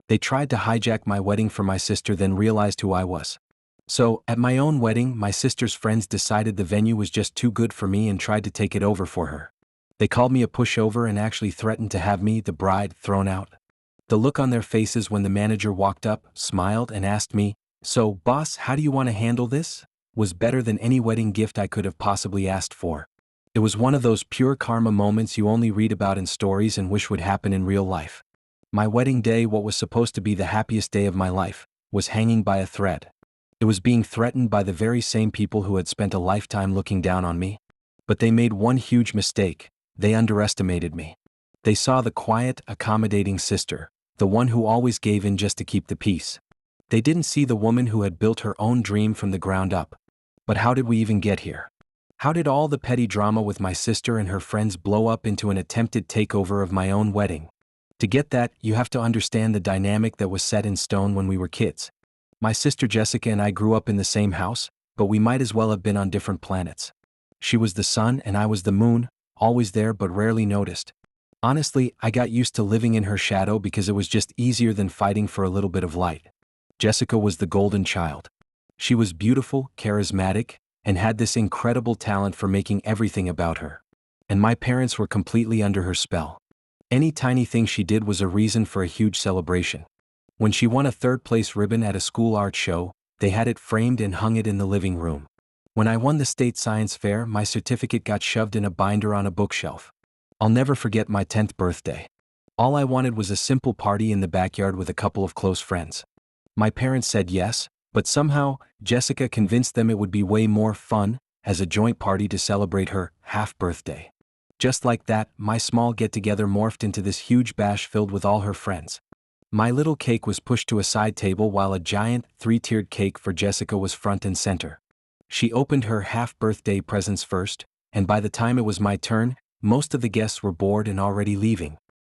They tried to hijack my wedding for my sister, then realized who I was. So, at my own wedding, my sister's friends decided the venue was just too good for me and tried to take it over for her. They called me a pushover and actually threatened to have me, the bride, thrown out. The look on their faces when the manager walked up, smiled, and asked me, "So, boss, how do you want to handle this?" was better than any wedding gift I could have possibly asked for. It was one of those pure karma moments you only read about in stories and wish would happen in real life. My wedding day, what was supposed to be the happiest day of my life, was hanging by a thread. It was being threatened by the very same people who had spent a lifetime looking down on me. But they made one huge mistake. They underestimated me. They saw the quiet, accommodating sister, the one who always gave in just to keep the peace. They didn't see the woman who had built her own dream from the ground up. But how did we even get here? How did all the petty drama with my sister and her friends blow up into an attempted takeover of my own wedding? To get that, you have to understand the dynamic that was set in stone when we were kids. My sister Jessica and I grew up in the same house, but we might as well have been on different planets. She was the sun and I was the moon, always there but rarely noticed. Honestly, I got used to living in her shadow because it was just easier than fighting for a little bit of light. Jessica was the golden child. She was beautiful, charismatic, and had this incredible talent for making everything about her. And my parents were completely under her spell. Any tiny thing she did was a reason for a huge celebration. When she won a third-place ribbon at a school art show, they had it framed and hung it in the living room. When I won the state science fair, my certificate got shoved in a binder on a bookshelf. I'll never forget my 10th birthday. All I wanted was a simple party in the backyard with a couple of close friends. My parents said yes, but somehow, Jessica convinced them it would be way more fun as a joint party to celebrate her half-birthday. Just like that, my small get-together morphed into this huge bash filled with all her friends. My little cake was pushed to a side table while a giant, three-tiered cake for Jessica was front and center. She opened her half-birthday presents first, and by the time it was my turn, most of the guests were bored and already leaving.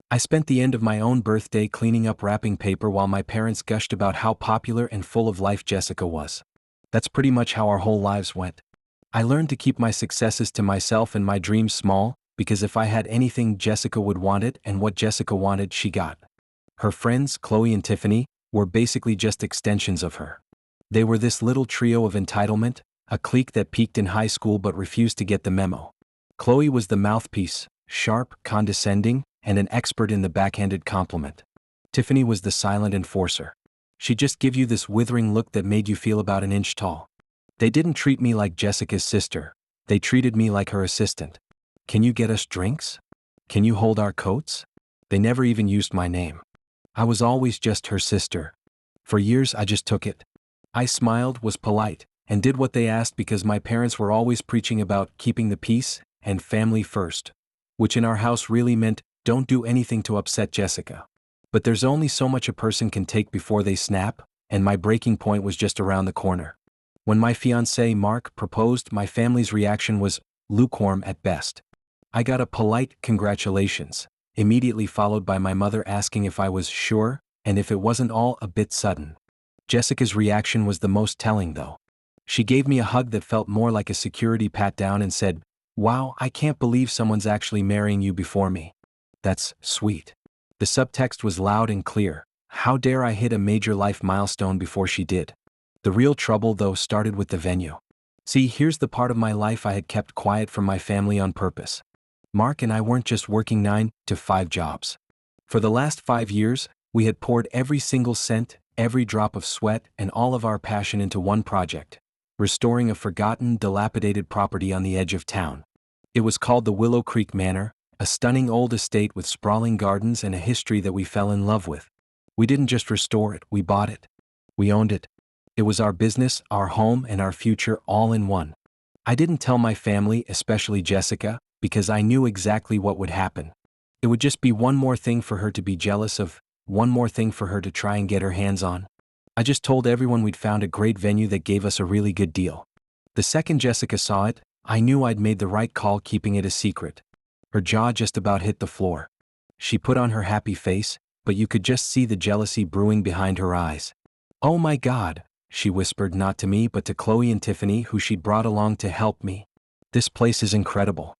I spent the end of my own birthday cleaning up wrapping paper while my parents gushed about how popular and full of life Jessica was. That's pretty much how our whole lives went. I learned to keep my successes to myself and my dreams small, because if I had anything, Jessica would want it, and what Jessica wanted, she got. Her friends, Qley and Tiffany, were basically just extensions of her. They were this little trio of entitlement, a clique that peaked in high school but refused to get the memo. Qley was the mouthpiece, sharp, condescending, and an expert in the backhanded compliment. Tiffany was the silent enforcer. She'd just give you this withering look that made you feel about an inch tall. They didn't treat me like Jessica's sister. They treated me like her assistant. Can you get us drinks? Can you hold our coats? They never even used my name. I was always just her sister. For years I just took it. I smiled, was polite, and did what they asked because my parents were always preaching about keeping the peace and family first, which in our house really meant don't do anything to upset Jessica. But there's only so much a person can take before they snap, and my breaking point was just around the corner. When my fiancé Mark proposed, my family's reaction was lukewarm at best. I got a polite congratulations, immediately followed by my mother asking if I was sure, and if it wasn't all a bit sudden. Jessica's reaction was the most telling though. She gave me a hug that felt more like a security pat-down and said, "Wow, I can't believe someone's actually marrying you before me. That's sweet." The subtext was loud and clear. How dare I hit a major life milestone before she did? The real trouble though started with the venue. See, here's the part of my life I had kept quiet from my family on purpose. Mark and I weren't just working 9 to 5 jobs. For the last 5 years, we had poured every single cent, every drop of sweat, and all of our passion into one project: restoring a forgotten, dilapidated property on the edge of town. It was called the Willow Creek Manor, a stunning old estate with sprawling gardens and a history that we fell in love with. We didn't just restore it, we bought it. We owned it. It was our business, our home, and our future all in one. I didn't tell my family, especially Jessica, because I knew exactly what would happen. It would just be one more thing for her to be jealous of, one more thing for her to try and get her hands on. I just told everyone we'd found a great venue that gave us a really good deal. The second Jessica saw it, I knew I'd made the right call keeping it a secret. Her jaw just about hit the floor. She put on her happy face, but you could just see the jealousy brewing behind her eyes. "Oh my God," she whispered, not to me but to Qley and Tiffany, who she'd brought along to help me. "This place is incredible.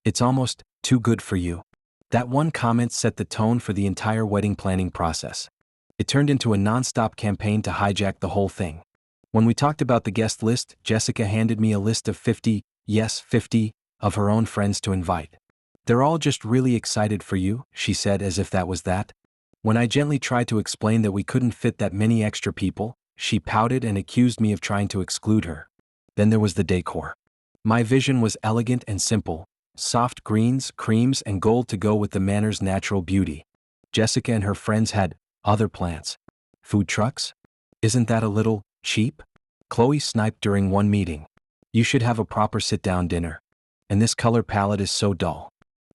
It's almost too good for you." That one comment set the tone for the entire wedding planning process. It turned into a non-stop campaign to hijack the whole thing. When we talked about the guest list, Jessica handed me a list of 50, yes, 50, of her own friends to invite. "They're all just really excited for you," she said, as if that was that. When I gently tried to explain that we couldn't fit that many extra people, she pouted and accused me of trying to exclude her. Then there was the decor. My vision was elegant and simple: soft greens, creams, and gold to go with the manor's natural beauty. Jessica and her friends had other plans. Food trucks? Isn't that a little cheap? Qley sniped during one meeting. "You should have a proper sit-down dinner. And this color palette is so dull.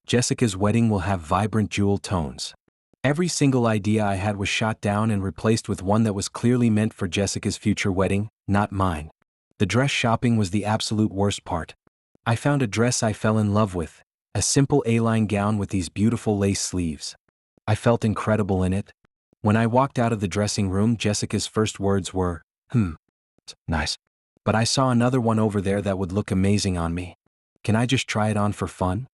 Jessica's wedding will have vibrant jewel tones." Every single idea I had was shot down and replaced with one that was clearly meant for Jessica's future wedding, not mine. The dress shopping was the absolute worst part. I found a dress I fell in love with, a simple A-line gown with these beautiful lace sleeves. I felt incredible in it. When I walked out of the dressing room, Jessica's first words were, nice. But I saw another one over there that would look amazing on me. Can I just try it on for fun?"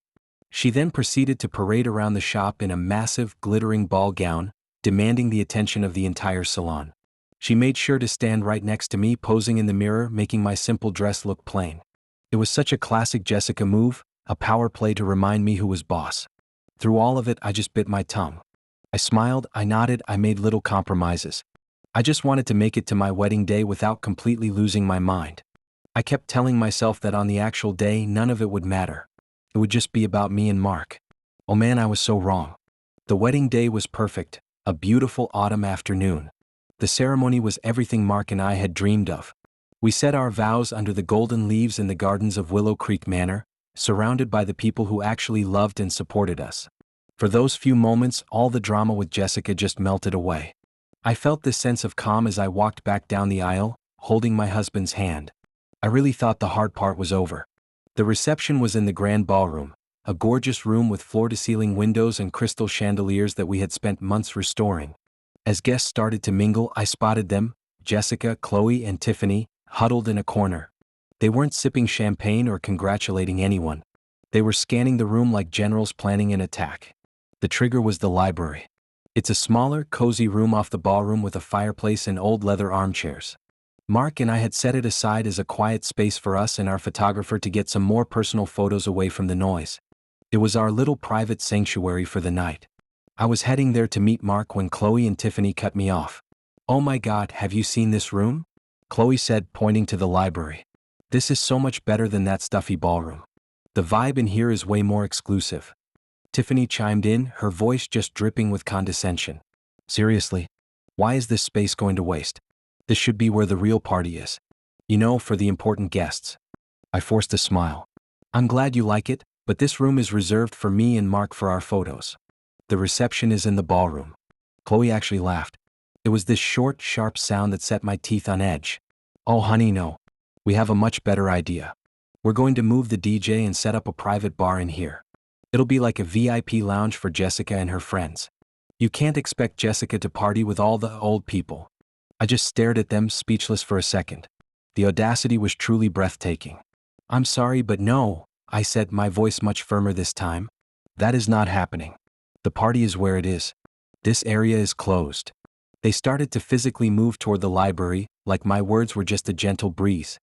She then proceeded to parade around the shop in a massive, glittering ball gown, demanding the attention of the entire salon. She made sure to stand right next to me, posing in the mirror, making my simple dress look plain. It was such a classic Jessica move, a power play to remind me who was boss. Through all of it, I just bit my tongue. I smiled, I nodded, I made little compromises. I just wanted to make it to my wedding day without completely losing my mind. I kept telling myself that on the actual day, none of it would matter. It would just be about me and Mark. Oh man, I was so wrong. The wedding day was perfect, a beautiful autumn afternoon. The ceremony was everything Mark and I had dreamed of. We said our vows under the golden leaves in the gardens of Willow Creek Manor, surrounded by the people who actually loved and supported us. For those few moments, all the drama with Jessica just melted away. I felt this sense of calm as I walked back down the aisle, holding my husband's hand. I really thought the hard part was over. The reception was in the grand ballroom, a gorgeous room with floor-to-ceiling windows and crystal chandeliers that we had spent months restoring. As guests started to mingle, I spotted them, Jessica, Qley, and Tiffany, huddled in a corner. They weren't sipping champagne or congratulating anyone. They were scanning the room like generals planning an attack. The trigger was the library. It's a smaller, cozy room off the ballroom with a fireplace and old leather armchairs. Mark and I had set it aside as a quiet space for us and our photographer to get some more personal photos away from the noise. It was our little private sanctuary for the night. I was heading there to meet Mark when Qley and Tiffany cut me off. "Oh my God, have you seen this room?" Qley said, pointing to the library. "This is so much better than that stuffy ballroom. The vibe in here is way more exclusive." Tiffany chimed in, her voice just dripping with condescension. "Seriously? Why is this space going to waste? This should be where the real party is. You know, for the important guests." I forced a smile. "I'm glad you like it, but this room is reserved for me and Mark for our photos. The reception is in the ballroom." Qley actually laughed. It was this short, sharp sound that set my teeth on edge. "Oh honey, no. We have a much better idea. We're going to move the DJ and set up a private bar in here. It'll be like a VIP lounge for Jessica and her friends. You can't expect Jessica to party with all the old people." I just stared at them, speechless for a second. The audacity was truly breathtaking. "I'm sorry, but no," I said, my voice much firmer this time. "That is not happening. The party is where it is. This area is closed." They started to physically move toward the library, like my words were just a gentle breeze.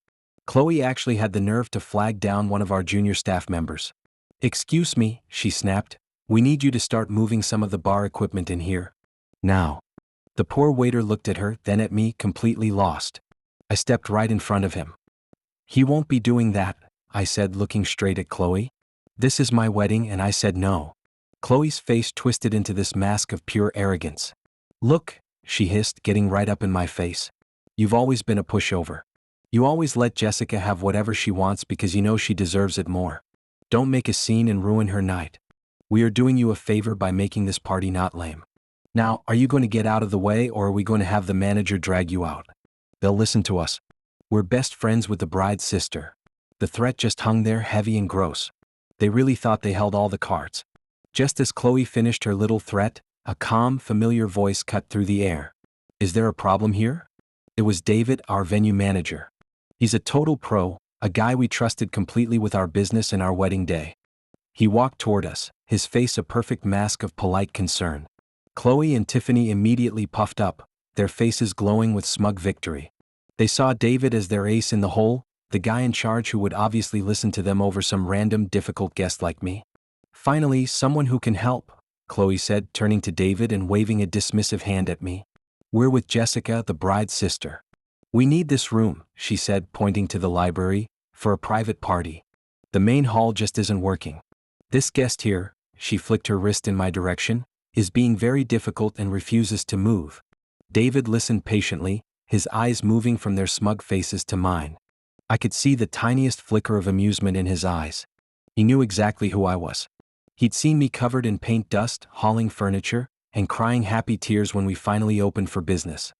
Qley actually had the nerve to flag down one of our junior staff members. "Excuse me," she snapped. "We need you to start moving some of the bar equipment in here. Now." The poor waiter looked at her, then at me, completely lost. I stepped right in front of him. "He won't be doing that," I said, looking straight at Qley. "This is my wedding and I said no." Qley's face twisted into this mask of pure arrogance. "Look," she hissed, getting right up in my face. "You've always been a pushover. You always let Jessica have whatever she wants because you know she deserves it more. Don't make a scene and ruin her night. We are doing you a favor by making this party not lame. Now, are you going to get out of the way or are we going to have the manager drag you out? They'll listen to us. We're best friends with the bride's sister." The threat just hung there, heavy and gross. They really thought they held all the cards. Just as Qley finished her little threat, a calm, familiar voice cut through the air. "Is there a problem here?" It was David, our venue manager. He's a total pro, a guy we trusted completely with our business and our wedding day. He walked toward us, his face a perfect mask of polite concern. Qley and Tiffany immediately puffed up, their faces glowing with smug victory. They saw David as their ace in the hole, the guy in charge who would obviously listen to them over some random difficult guest like me. Finally, someone who can help, Qley said, turning to David and waving a dismissive hand at me. We're with Jessica, the bride's sister. We need this room, she said, pointing to the library, for a private party. The main hall just isn't working. This guest here, she flicked her wrist in my direction, is being very difficult and refuses to move. David listened patiently, his eyes moving from their smug faces to mine. I could see the tiniest flicker of amusement in his eyes. He knew exactly who I was. He'd seen me covered in paint dust, hauling furniture, and crying happy tears when we finally opened for business.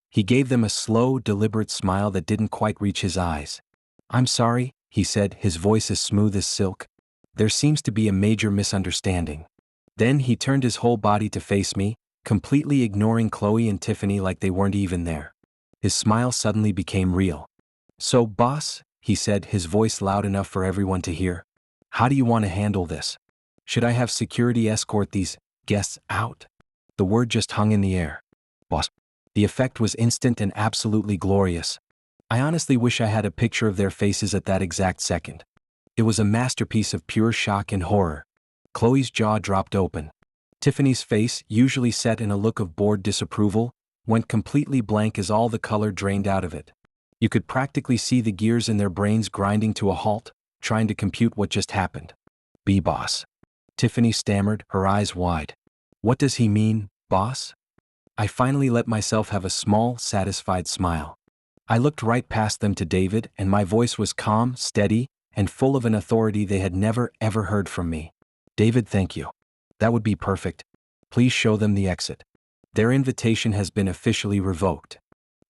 He gave them a slow, deliberate smile that didn't quite reach his eyes. I'm sorry, he said, his voice as smooth as silk. There seems to be a major misunderstanding. Then he turned his whole body to face me, completely ignoring Qley and Tiffany like they weren't even there. His smile suddenly became real. So, boss, he said, his voice loud enough for everyone to hear. How do you want to handle this? Should I have security escort these guests out? The word just hung in the air. Boss. The effect was instant and absolutely glorious. I honestly wish I had a picture of their faces at that exact second. It was a masterpiece of pure shock and horror. Qley's jaw dropped open. Tiffany's face, usually set in a look of bored disapproval, went completely blank as all the color drained out of it. You could practically see the gears in their brains grinding to a halt, trying to compute what just happened. Boss. Tiffany stammered, her eyes wide. What does he mean, boss? I finally let myself have a small, satisfied smile. I looked right past them to David, and my voice was calm, steady, and full of an authority they had never, ever heard from me. David, thank you. That would be perfect. Please show them the exit. Their invitation has been officially revoked.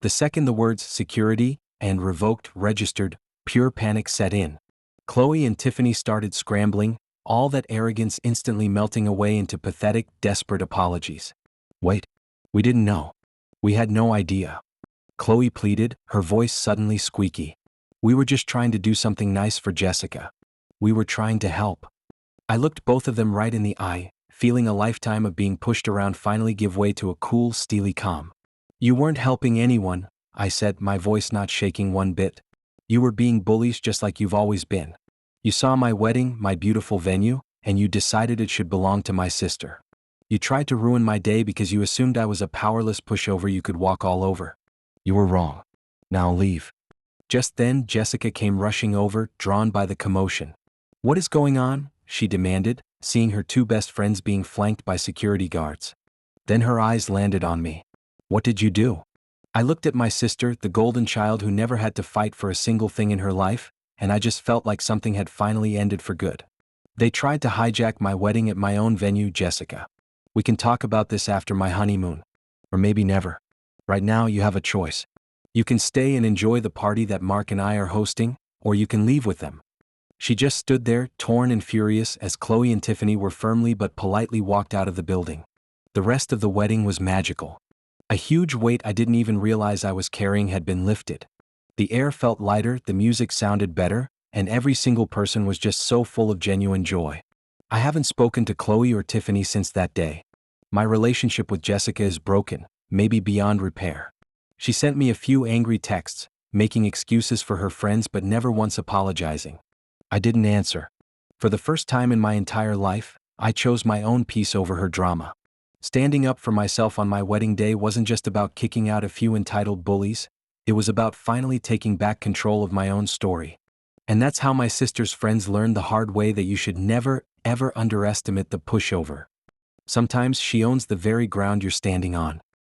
The second the words security and revoked registered, pure panic set in. Qley and Tiffany started scrambling, all that arrogance instantly melting away into pathetic, desperate apologies. Wait. We didn't know. We had no idea. Qley pleaded, her voice suddenly squeaky. We were just trying to do something nice for Jessica. We were trying to help. I looked both of them right in the eye, feeling a lifetime of being pushed around finally give way to a cool, steely calm. You weren't helping anyone, I said, my voice not shaking one bit. You were being bullies just like you've always been. You saw my wedding, my beautiful venue, and you decided it should belong to my sister. You tried to ruin my day because you assumed I was a powerless pushover you could walk all over. You were wrong. Now leave. Just then, Jessica came rushing over, drawn by the commotion. What is going on? She demanded, seeing her two best friends being flanked by security guards. Then her eyes landed on me. What did you do? I looked at my sister, the golden child who never had to fight for a single thing in her life, and I just felt like something had finally ended for good. They tried to hijack my wedding at my own venue, Jessica. We can talk about this after my honeymoon. Or maybe never. Right now you have a choice. You can stay and enjoy the party that Mark and I are hosting, or you can leave with them. She just stood there, torn and furious, as Qley and Tiffany were firmly but politely walked out of the building. The rest of the wedding was magical. A huge weight I didn't even realize I was carrying had been lifted. The air felt lighter, the music sounded better, and every single person was just so full of genuine joy. I haven't spoken to Qley or Tiffany since that day. My relationship with Jessica is broken, maybe beyond repair. She sent me a few angry texts, making excuses for her friends but never once apologizing. I didn't answer. For the first time in my entire life, I chose my own peace over her drama. Standing up for myself on my wedding day wasn't just about kicking out a few entitled bullies, it was about finally taking back control of my own story. And that's how my sister's friends learned the hard way that you should never, ever underestimate the pushover. Sometimes she owns the very ground you're standing on.